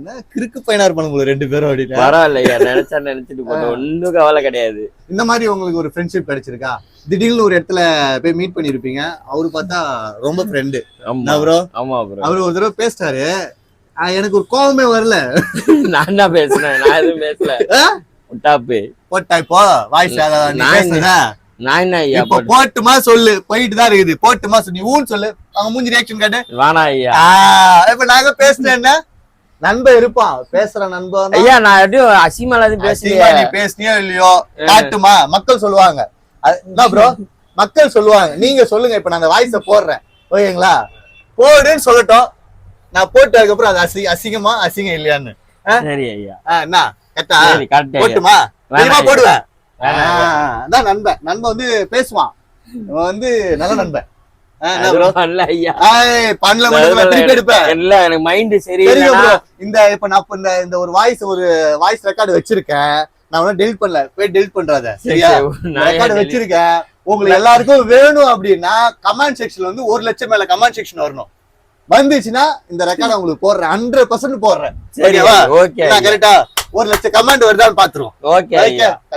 என்ன கிறுக்கு பையனா இருப்பானுங்க 2 பேரும் அப்படின்னு. பரவாயில்லையா, நினைச்சிட்டு போட்டோம், ஒன்னும் கவலை கிடையாது. இந்த மாதிரி உங்களுக்கு ஒரு ஃப்ரெண்ட்ஷிப் கிடைச்சிருக்கா? திடீர்னு ஒரு இடத்துல போய் மீட் பண்ணிருப்பீங்க, அவரு பார்த்தா ரொம்ப ஃப்ரெண்டு ப்ரோ. ஆமா ப்ரோ, அவரு ஒரு தடவை பேசிட்டாரு, எனக்கு ஒரு கோபமே வரல. நான் தான் பேசுனேன், நான் எதுவும் பேசல. முட்டாப்பு போட்டா இப்போ வாய்ஸ் பேசுறதா நான் என்ன ஐயா இப்ப போட்டுமா சொல்லு, போயிட்டு தான் இருக்குது, போட்டுமா சொல்லு, நீ ஊன்னு சொல்லு, அவங்க மூஞ்சி ரியாக்ஷன் காட்டு. வேணா ஐயா. இப்ப நாங்க பேசுனேன்னா நண்பன் இருப்பான், பேசுற நண்பன் ஐயா. நான் எப்படியும் அசிமால பேசுறியா, நீ பேசுனியோ இல்லையோ காட்டுமா, மக்கள் சொல்லுவாங்க. ப்ரோ மக்கள் சொல்லுவாங்க, நீங்க சொல்லுங்க. இப்ப நான் அந்த வாய்ஸ போடுறேன், ஓகேங்களா? போடுன்னு சொல்லட்டும், நான் போட்டு அதுக்கப்புறம் அது அசிங்கமா அசிங்கம் இல்லையான்னு. சரி ஐயா. என்ன கேட்டா போட்டுமா போடுவேன். அதான் நண்பன் வந்து பேசுவான், வந்து நல்ல நண்பன். இந்த ஒரு வாய்ஸ் ரெக்கார்டு வச்சிருக்கேன், நான் டெலிட் பண்ணல, போய் டெலிட் பண்றாத சரியா? ரெக்கார்டு வச்சிருக்கேன், உங்களுக்கு எல்லாருக்கும் வேணும் அப்படின்னா கமெண்ட் செக்ஷன்ல வந்து 1 லட்சம் மேல கமெண்ட் செக்ஷன் வரணும். வந்துச்சுன்னா இந்த ரெக்கார்டு உங்களுக்கு போடுறேன், 100% போடுறேன். சரிவா? கரெக்டா 1 லட்சம் கமெண்ட் வருதான்னு பாத்துருவோம்.